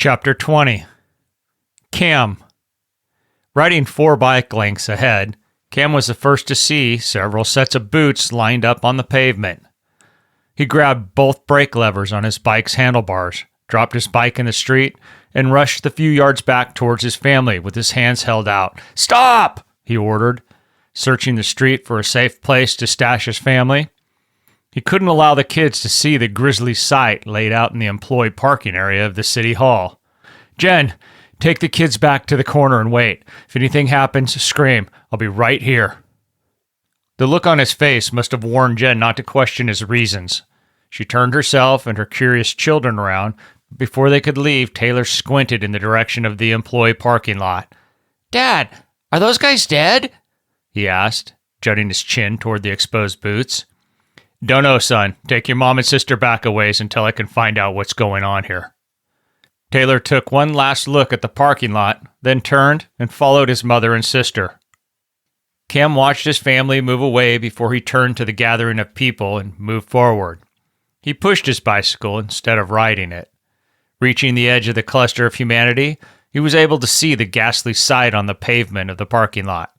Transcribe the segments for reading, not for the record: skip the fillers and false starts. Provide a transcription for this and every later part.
Chapter 20. Cam. Riding 4 bike lengths ahead, Cam was the first to see several sets of boots lined up on the pavement. He grabbed both brake levers on his bike's handlebars, dropped his bike in the street, and rushed the few yards back towards his family with his hands held out. "Stop!" he ordered, searching the street for a safe place to stash his family. He couldn't allow the kids to see the grisly sight laid out in the employee parking area of the city hall. "Jen, take the kids back to the corner and wait. If anything happens, scream. I'll be right here." The look on his face must have warned Jen not to question his reasons. She turned herself and her curious children around. Before they could leave, Taylor squinted in the direction of the employee parking lot. "Dad, are those guys dead?" he asked, jutting his chin toward the exposed boots. "Don't know, son. Take your mom and sister back a ways until I can find out what's going on here." Taylor took one last look at the parking lot, then turned and followed his mother and sister. Cam watched his family move away before he turned to the gathering of people and moved forward. He pushed his bicycle instead of riding it. Reaching the edge of the cluster of humanity, he was able to see the ghastly sight on the pavement of the parking lot.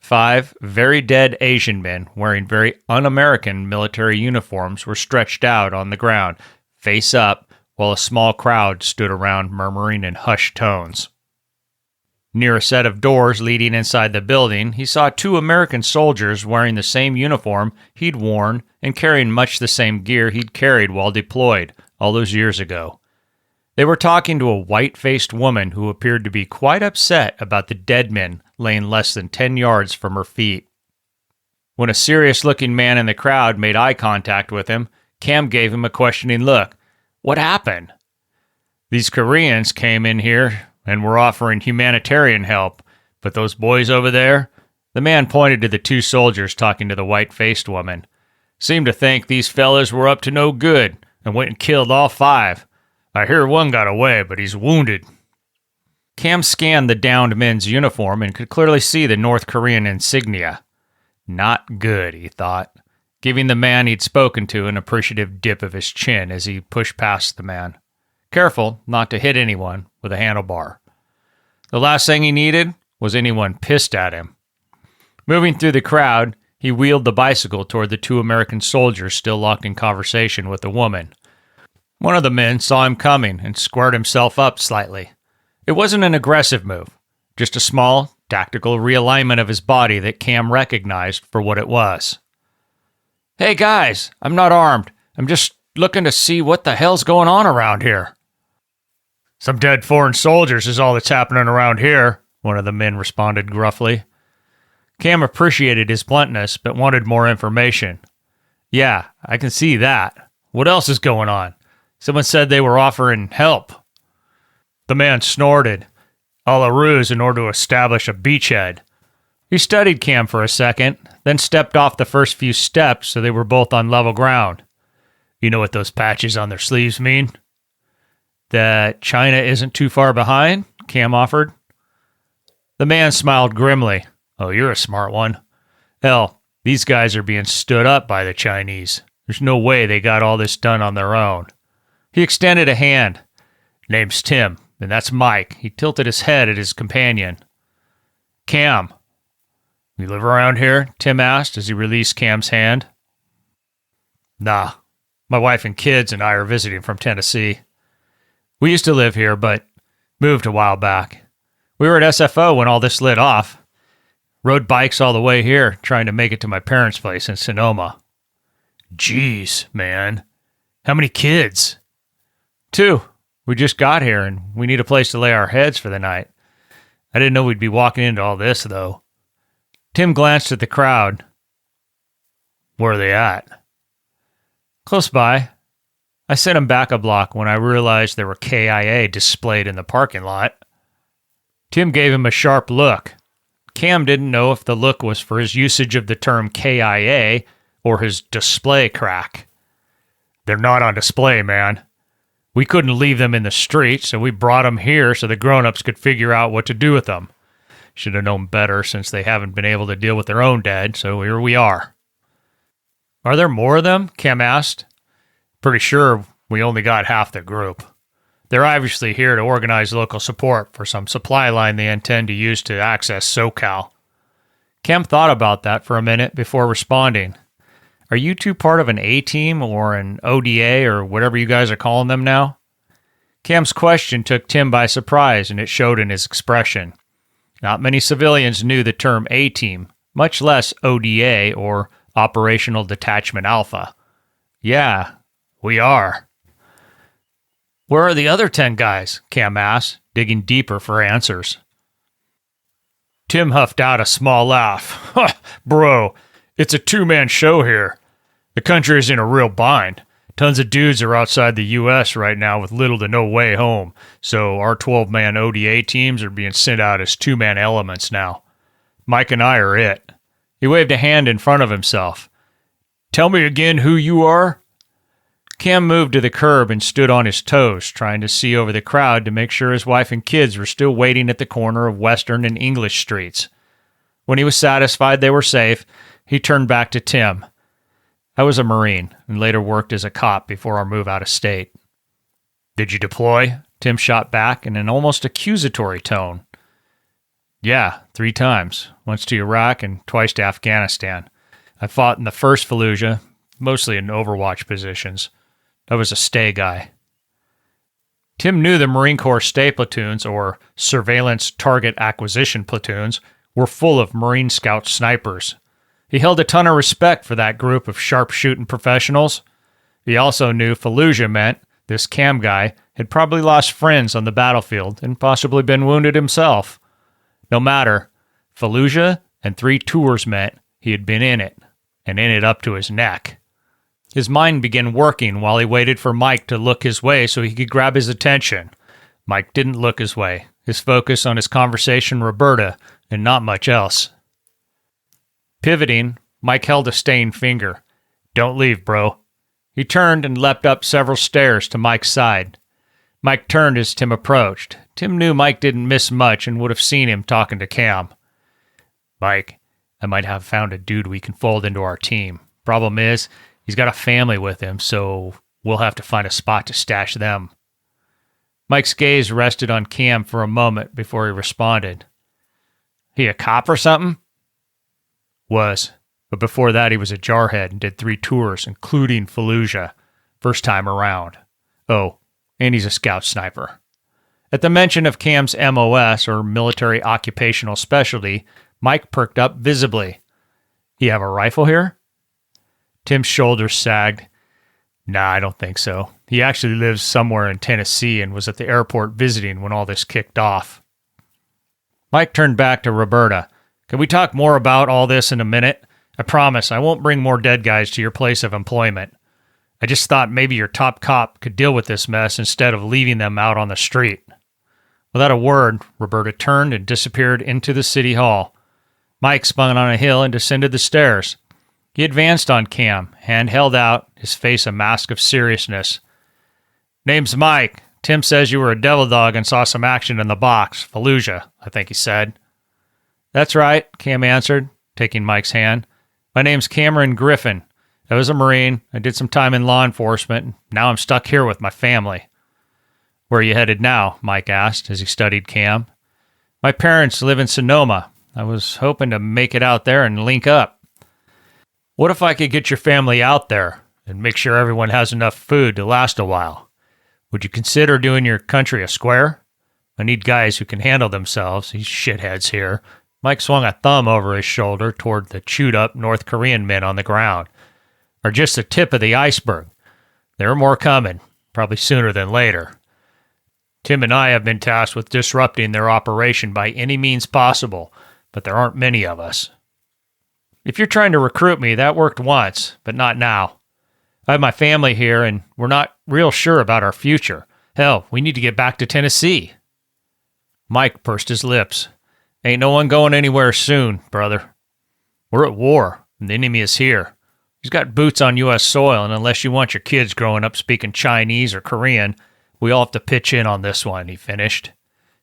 5 very dead Asian men wearing very un-American military uniforms were stretched out on the ground, face up, while a small crowd stood around murmuring in hushed tones. Near a set of doors leading inside the building, he saw 2 American soldiers wearing the same uniform he'd worn and carrying much the same gear he'd carried while deployed all those years ago. They were talking to a white-faced woman who appeared to be quite upset about the dead men laying less than 10 yards from her feet. When a serious-looking man in the crowd made eye contact with him, Cam gave him a questioning look. "What happened?" "These Koreans came in here and were offering humanitarian help, but those boys over there," the man pointed to the 2 soldiers talking to the white-faced woman, "seemed to think these fellas were up to no good and went and killed all 5. I hear one got away, but he's wounded." Cam scanned the downed men's uniform and could clearly see the North Korean insignia. Not good, he thought, giving the man he'd spoken to an appreciative dip of his chin as he pushed past the man, careful not to hit anyone with a handlebar. The last thing he needed was anyone pissed at him. Moving through the crowd, he wheeled the bicycle toward the 2 American soldiers still locked in conversation with the woman. One of the men saw him coming and squared himself up slightly. It wasn't an aggressive move, just a small, tactical realignment of his body that Cam recognized for what it was. "Hey guys, I'm not armed. I'm just looking to see what the hell's going on around here." "Some dead foreign soldiers is all that's happening around here," one of the men responded gruffly. Cam appreciated his bluntness, but wanted more information. "Yeah, I can see that. What else is going on? Someone said they were offering help." The man snorted, a la ruse in order to establish a beachhead. He studied Cam for a second, then stepped off the first few steps so they were both on level ground. "You know what those patches on their sleeves mean?" "That China isn't too far behind?" Cam offered. The man smiled grimly. "Oh, you're a smart one. Hell, these guys are being stood up by the Chinese. There's no way they got all this done on their own." He extended a hand. "Name's Tim, and that's Mike." He tilted his head at his companion. "Cam. You live around here?" Tim asked as he released Cam's hand. "Nah. My wife and kids and I are visiting from Tennessee. We used to live here, but moved a while back. We were at SFO when all this lit off. Rode bikes all the way here, trying to make it to my parents' place in Sonoma." "Jeez, man. How many kids?" "2. We just got here, and we need a place to lay our heads for the night. I didn't know we'd be walking into all this, though." Tim glanced at the crowd. "Where are they at?" "Close by. I sent them back a block when I realized there were KIA displayed in the parking lot." Tim gave him a sharp look. Cam didn't know if the look was for his usage of the term KIA or his display crack. "They're not on display, man. We couldn't leave them in the street, so we brought them here so the grown-ups could figure out what to do with them. Should have known better since they haven't been able to deal with their own dead, so here we are." "Are there more of them?" Cam asked. "Pretty sure we only got half the group." They're obviously here to organize local support for some supply line they intend to use to access SoCal. Cam thought about that for a minute before responding. Are you two part of an A-team or an ODA or whatever you guys are calling them now? Cam's question took Tim by surprise, and it showed in his expression. Not many civilians knew the term A-team, much less ODA or Operational Detachment Alpha. Yeah, we are. Where are the other 10 guys? Cam asked, digging deeper for answers. Tim huffed out a small laugh. Bro, it's a two-man show here. The country is in a real bind. Tons of dudes are outside the U.S. right now with little to no way home, so our 12-man ODA teams are being sent out as two-man elements now. Mike and I are it. He waved a hand in front of himself. Tell me again who you are? Cam moved to the curb and stood on his toes, trying to see over the crowd to make sure his wife and kids were still waiting at the corner of Western and English streets. When he was satisfied they were safe, he turned back to Tim. I was a Marine and later worked as a cop before our move out of state. Did you deploy? Tim shot back in an almost accusatory tone. Yeah, 3 times. Once to Iraq and twice to Afghanistan. I fought in the 1st Fallujah, mostly in Overwatch positions. I was a stay guy. Tim knew the Marine Corps stay platoons, or surveillance target acquisition platoons, were full of Marine Scout snipers. He held a ton of respect for that group of sharpshooting professionals. He also knew Fallujah meant this Cam guy had probably lost friends on the battlefield and possibly been wounded himself. No matter, Fallujah and 3 tours meant he had been in it, and in it up to his neck. His mind began working while he waited for Mike to look his way so he could grab his attention. Mike didn't look his way, his focus on his conversation with Roberta, and not much else. Pivoting, Mike held a stained finger. Don't leave, bro. He turned and leapt up several stairs to Mike's side. Mike turned as Tim approached. Tim knew Mike didn't miss much and would have seen him talking to Cam. Mike, I might have found a dude we can fold into our team. Problem is, he's got a family with him, so we'll have to find a spot to stash them. Mike's gaze rested on Cam for a moment before he responded. He a cop or something? Was, but before that he was a jarhead and did 3 tours, including Fallujah, first time around. Oh, and he's a scout sniper. At the mention of Cam's MOS, or military occupational specialty, Mike perked up visibly. You have a rifle here? Tim's shoulders sagged. Nah, I don't think so. He actually lives somewhere in Tennessee and was at the airport visiting when all this kicked off. Mike turned back to Roberta. Can we talk more about all this in a minute? I promise I won't bring more dead guys to your place of employment. I just thought maybe your top cop could deal with this mess instead of leaving them out on the street. Without a word, Roberta turned and disappeared into the city hall. Mike spun on a hill and descended the stairs. He advanced on Cam, hand held out, his face a mask of seriousness. Name's Mike. Tim says you were a devil dog and saw some action in the box. Fallujah, I think he said. That's right, Cam answered, taking Mike's hand. My name's Cameron Griffin. I was a Marine. I did some time in law enforcement. Now I'm stuck here with my family. Where are you headed now? Mike asked as he studied Cam. My parents live in Sonoma. I was hoping to make it out there and link up. What if I could get your family out there and make sure everyone has enough food to last a while? Would you consider doing your country a square? I need guys who can handle themselves, these shitheads here. Mike swung a thumb over his shoulder toward the chewed-up North Korean men on the ground. Are just the tip of the iceberg. There are more coming, probably sooner than later. Tim and I have been tasked with disrupting their operation by any means possible, but there aren't many of us. If you're trying to recruit me, that worked once, but not now. I have my family here, and we're not real sure about our future. Hell, we need to get back to Tennessee. Mike pursed his lips. Ain't no one going anywhere soon, brother. We're at war, and the enemy is here. He's got boots on U.S. soil, and unless you want your kids growing up speaking Chinese or Korean, we all have to pitch in on this one, he finished,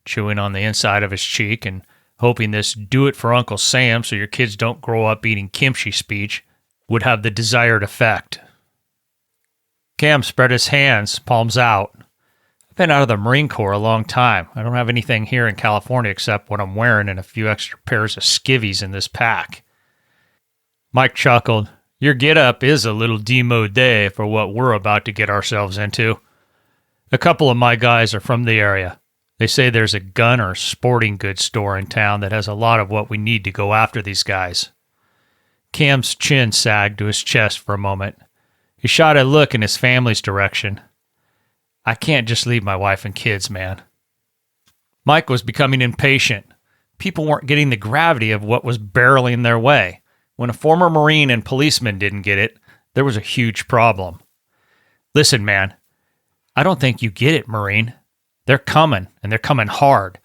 chewing on the inside of his cheek and hoping this do it for Uncle Sam so your kids don't grow up eating kimchi speech would have the desired effect. Cam spread his hands, palms out. Been out of the Marine Corps a long time. I don't have anything here in California except what I'm wearing and a few extra pairs of skivvies in this pack. Mike chuckled. Your get-up is a little démodé for what we're about to get ourselves into. A couple of my guys are from the area. They say there's a gun or sporting goods store in town that has a lot of what we need to go after these guys. Cam's chin sagged to his chest for a moment. He shot a look in his family's direction. I can't just leave my wife and kids, man. Mike was becoming impatient. People weren't getting the gravity of what was barreling their way. When a former Marine and policeman didn't get it, there was a huge problem. Listen, man, I don't think you get it, Marine. They're coming, and they're coming hard.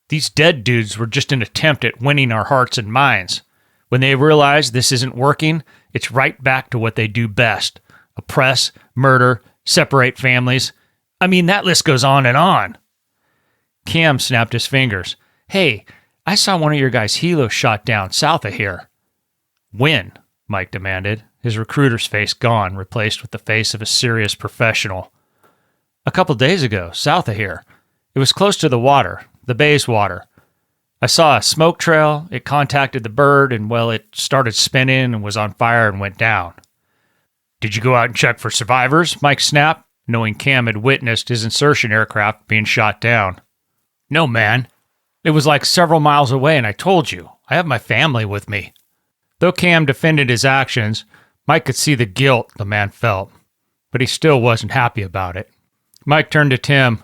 These dead dudes were just an attempt at winning our hearts and minds. When they realize this isn't working, it's right back to what they do best. Oppress, murder, separate families. I mean, that list goes on and on. Cam snapped his fingers. Hey, I saw one of your guys' helos shot down south of here. When? Mike demanded, his recruiter's face gone, replaced with the face of a serious professional. A couple days ago, south of here. It was close to the water, the bay's water. I saw a smoke trail, it contacted the bird, and, well, it started spinning and was on fire and went down. Did you go out and check for survivors? Mike snapped, knowing Cam had witnessed his insertion aircraft being shot down. No, man. It was like several miles away, and I told you, I have my family with me. Though Cam defended his actions, Mike could see the guilt the man felt, but he still wasn't happy about it. Mike turned to Tim.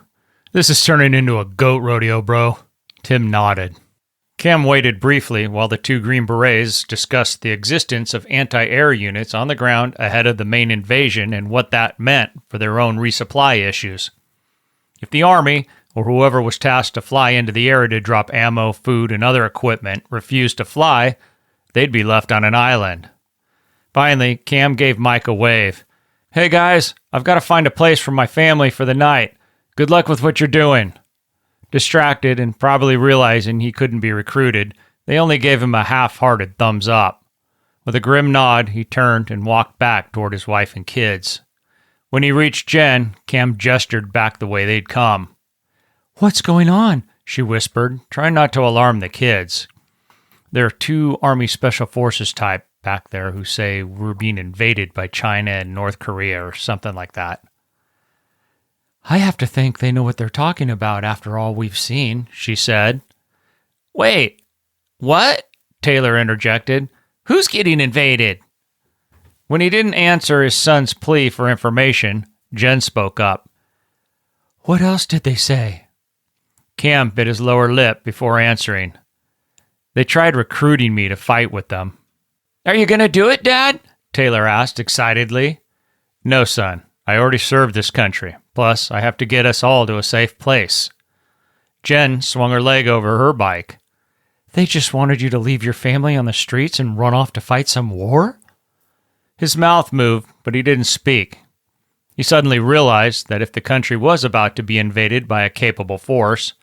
This is turning into a goat rodeo, bro. Tim nodded. Cam waited briefly while the two Green Berets discussed the existence of anti-air units on the ground ahead of the main invasion and what that meant for their own resupply issues. If the Army, or whoever was tasked to fly into the area to drop ammo, food, and other equipment, refused to fly, they'd be left on an island. Finally, Cam gave Mike a wave. Hey guys, I've got to find a place for my family for the night. Good luck with what you're doing. Distracted and probably realizing he couldn't be recruited, they only gave him a half-hearted thumbs up. With a grim nod, he turned and walked back toward his wife and kids. When he reached Jen, Cam gestured back the way they'd come. What's going on? She whispered, trying not to alarm the kids. There are two Army Special Forces type back there who say we're being invaded by China and North Korea or something like that. I have to think they know what they're talking about after all we've seen, she said. Wait, what? Taylor interjected. Who's getting invaded? When he didn't answer his son's plea for information, Jen spoke up. What else did they say? Cam bit his lower lip before answering. They tried recruiting me to fight with them. Are you going to do it, Dad? Taylor asked excitedly. No, son. I already served this country. Plus, I have to get us all to a safe place. Jen swung her leg over her bike. They just wanted you to leave your family on the streets and run off to fight some war? His mouth moved, but he didn't speak. He suddenly realized that if the country was about to be invaded by a capable force,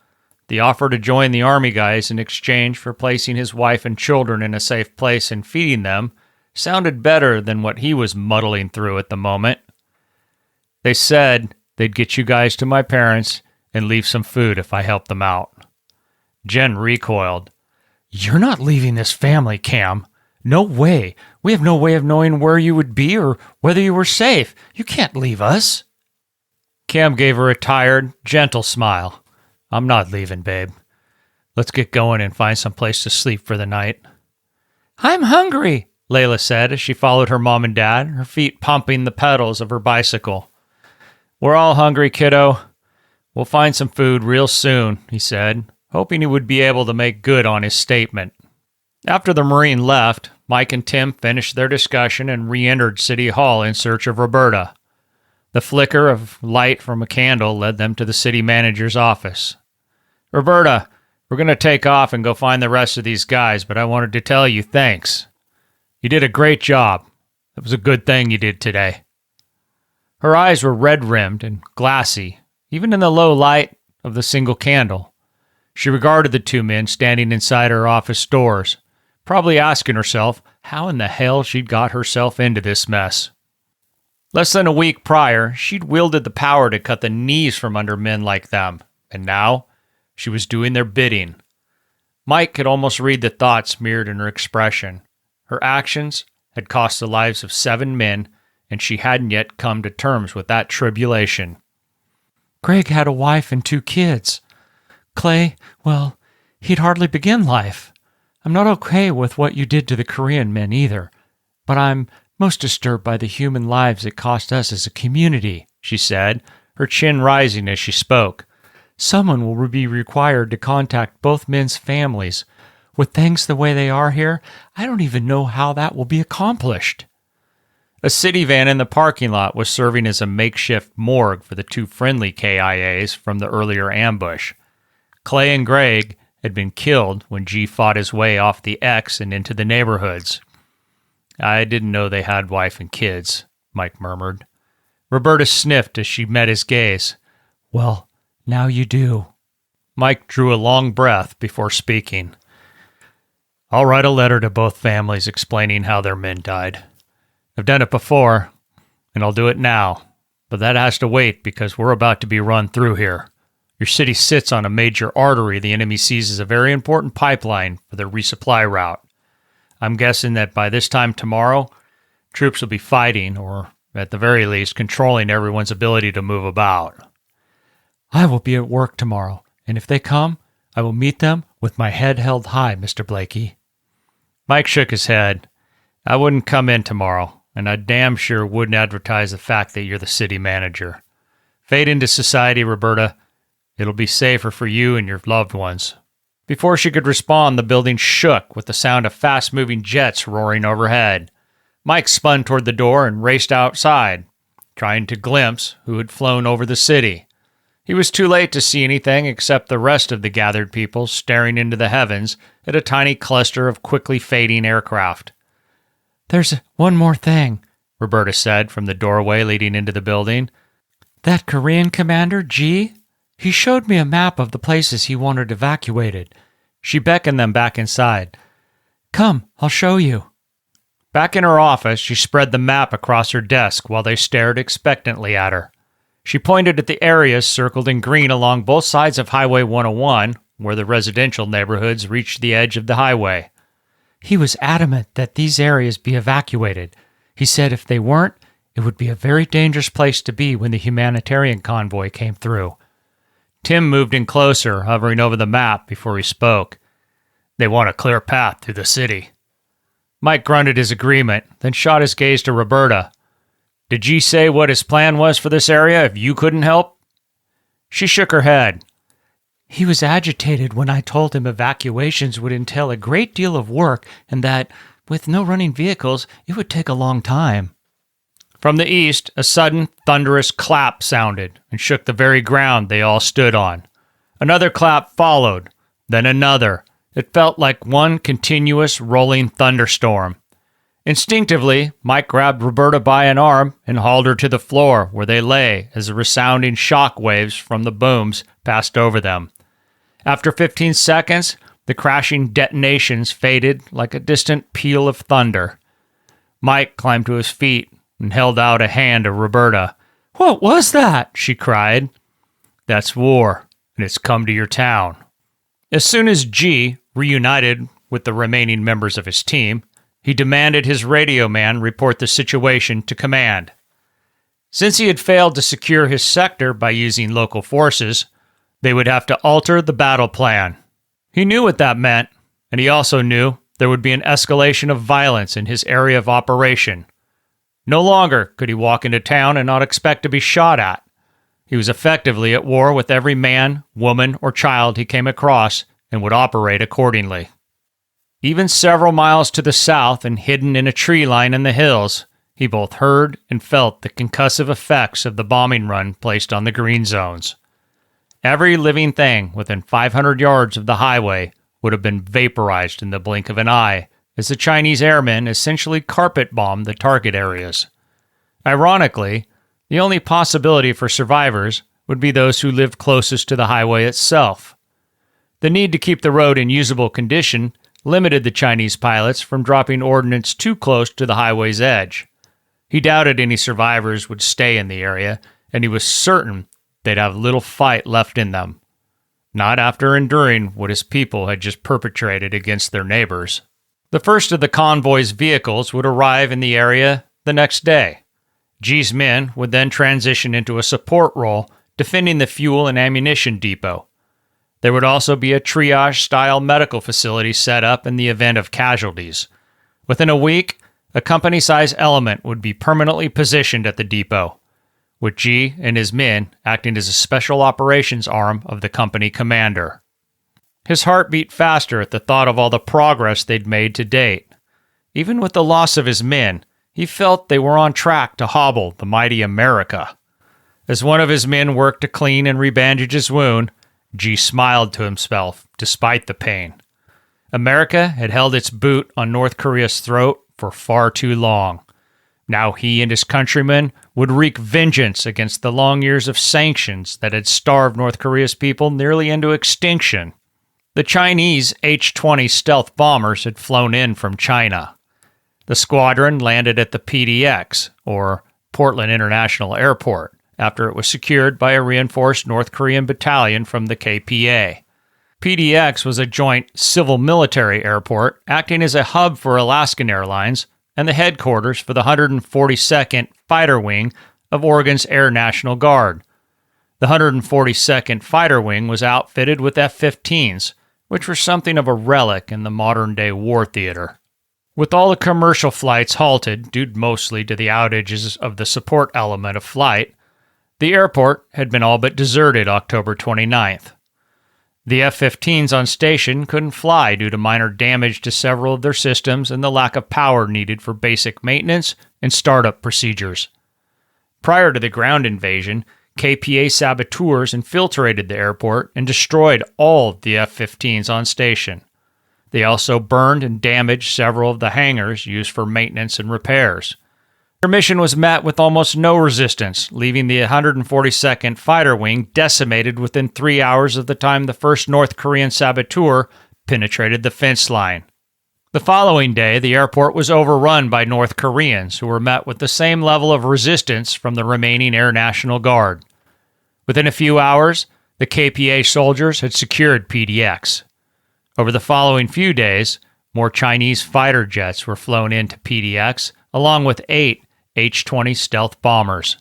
the offer to join the Army guys in exchange for placing his wife and children in a safe place and feeding them sounded better than what he was muddling through at the moment. They said they'd get you guys to my parents and leave some food if I helped them out. Jen recoiled. You're not leaving this family, Cam. No way. We have no way of knowing where you would be or whether you were safe. You can't leave us. Cam gave her a tired, gentle smile. I'm not leaving, babe. Let's get going and find some place to sleep for the night. I'm hungry, Layla said as she followed her mom and dad, her feet pumping the pedals of her bicycle. We're all hungry, kiddo. We'll find some food real soon, he said, hoping he would be able to make good on his statement. After the Marine left, Mike and Tim finished their discussion and re-entered City Hall in search of Roberta. The flicker of light from a candle led them to the city manager's office. Roberta, we're going to take off and go find the rest of these guys, but I wanted to tell you thanks. You did a great job. It was a good thing you did today. Her eyes were red-rimmed and glassy, even in the low light of the single candle. She regarded the two men standing inside her office doors, probably asking herself how in the hell she'd got herself into this mess. Less than a week prior, she'd wielded the power to cut the knees from under men like them, and now she was doing their bidding. Mike could almost read the thoughts mirrored in her expression. Her actions had cost the lives of 7 men, and she hadn't yet come to terms with that tribulation. Greg had a wife and 2 kids. Clay, well, he'd hardly begin life. I'm not okay with what you did to the Korean men either, but I'm most disturbed by the human lives it cost us as a community, she said, her chin rising as she spoke. Someone will be required to contact both men's families. With things the way they are here, I don't even know how that will be accomplished. A city van in the parking lot was serving as a makeshift morgue for the 2 friendly KIAs from the earlier ambush. Clay and Greg had been killed when G fought his way off the X and into the neighborhoods. I didn't know they had wife and kids, Mike murmured. Roberta sniffed as she met his gaze. Well, now you do. Mike drew a long breath before speaking. I'll write a letter to both families explaining how their men died. I've done it before, and I'll do it now, but that has to wait because we're about to be run through here. Your city sits on a major artery the enemy sees as a very important pipeline for their resupply route. I'm guessing that by this time tomorrow, troops will be fighting, or at the very least, controlling everyone's ability to move about. I will be at work tomorrow, and if they come, I will meet them with my head held high, Mr. Blakey. Mike shook his head. I wouldn't come in tomorrow, and I damn sure wouldn't advertise the fact that you're the city manager. Fade into society, Roberta. It'll be safer for you and your loved ones. Before she could respond, the building shook with the sound of fast-moving jets roaring overhead. Mike spun toward the door and raced outside, trying to glimpse who had flown over the city. He was too late to see anything except the rest of the gathered people staring into the heavens at a tiny cluster of quickly fading aircraft. There's one more thing, Roberta said from the doorway leading into the building. That Korean commander, G, he showed me a map of the places he wanted evacuated. She beckoned them back inside. Come, I'll show you. Back in her office, she spread the map across her desk while they stared expectantly at her. She pointed at the areas circled in green along both sides of Highway 101, where the residential neighborhoods reached the edge of the highway. He was adamant that these areas be evacuated. He said if they weren't, it would be a very dangerous place to be when the humanitarian convoy came through. Tim moved in closer, hovering over the map before he spoke. They want a clear path through the city. Mike grunted his agreement, then shot his gaze to Roberta. Did G say what his plan was for this area if you couldn't help? She shook her head. He was agitated when I told him evacuations would entail a great deal of work and that, with no running vehicles, it would take a long time. From the east, a sudden, thunderous clap sounded and shook the very ground they all stood on. Another clap followed, then another. It felt like one continuous, rolling thunderstorm. Instinctively, Mike grabbed Roberta by an arm and hauled her to the floor where they lay as the resounding shock waves from the booms passed over them. After 15 seconds, the crashing detonations faded like a distant peal of thunder. Mike climbed to his feet and held out a hand to Roberta. What was that? She cried. That's war, and it's come to your town. As soon as G reunited with the remaining members of his team, he demanded his radio man report the situation to command. Since he had failed to secure his sector by using local forces, they would have to alter the battle plan. He knew what that meant, and he also knew there would be an escalation of violence in his area of operation. No longer could he walk into town and not expect to be shot at. He was effectively at war with every man, woman, or child he came across and would operate accordingly. Even several miles to the south and hidden in a tree line in the hills, he both heard and felt the concussive effects of the bombing run placed on the green zones. Every living thing within 500 yards of the highway would have been vaporized in the blink of an eye as the Chinese airmen essentially carpet-bombed the target areas. Ironically, the only possibility for survivors would be those who lived closest to the highway itself. The need to keep the road in usable condition limited the Chinese pilots from dropping ordnance too close to the highway's edge. He doubted any survivors would stay in the area, and he was certain they'd have little fight left in them. Not after enduring what his people had just perpetrated against their neighbors. The first of the convoy's vehicles would arrive in the area the next day. G's men would then transition into a support role, defending the fuel and ammunition depot. There would also be a triage-style medical facility set up in the event of casualties. Within a week, a company-sized element would be permanently positioned at the depot, with G and his men acting as a special operations arm of the company commander. His heart beat faster at the thought of all the progress they'd made to date. Even with the loss of his men, he felt they were on track to hobble the mighty America. As one of his men worked to clean and rebandage his wound, G smiled to himself despite the pain. America had held its boot on North Korea's throat for far too long. Now he and his countrymen would wreak vengeance against the long years of sanctions that had starved North Korea's people nearly into extinction. The Chinese H-20 stealth bombers had flown in from China. The squadron landed at the PDX, or Portland International Airport, after it was secured by a reinforced North Korean battalion from the KPA. PDX was a joint civil-military airport acting as a hub for Alaskan Airlines and the headquarters for the 142nd Fighter Wing of Oregon's Air National Guard. The 142nd Fighter Wing was outfitted with F-15s, which were something of a relic in the modern-day war theater. With all the commercial flights halted due mostly to the outages of the support element of flight, the airport had been all but deserted October 29th. The F-15s on station couldn't fly due to minor damage to several of their systems and the lack of power needed for basic maintenance and startup procedures. Prior to the ground invasion, KPA saboteurs infiltrated the airport and destroyed all of the F-15s on station. They also burned and damaged several of the hangars used for maintenance and repairs. Their mission was met with almost no resistance, leaving the 142nd Fighter Wing decimated within 3 hours of the time the first North Korean saboteur penetrated the fence line. The following day, the airport was overrun by North Koreans who were met with the same level of resistance from the remaining Air National Guard. Within a few hours, the KPA soldiers had secured PDX. Over the following few days, more Chinese fighter jets were flown into PDX, along with 8 H-20 stealth bombers.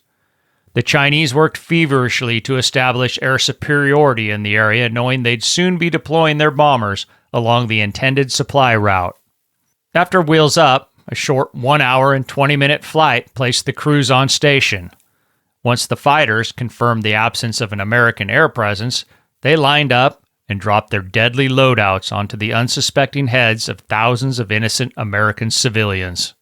The Chinese worked feverishly to establish air superiority in the area, knowing they'd soon be deploying their bombers along the intended supply route. After Wheels Up, a short 1 hour and 20-minute flight placed the crews on station. Once the fighters confirmed the absence of an American air presence, they lined up and dropped their deadly loadouts onto the unsuspecting heads of thousands of innocent American civilians.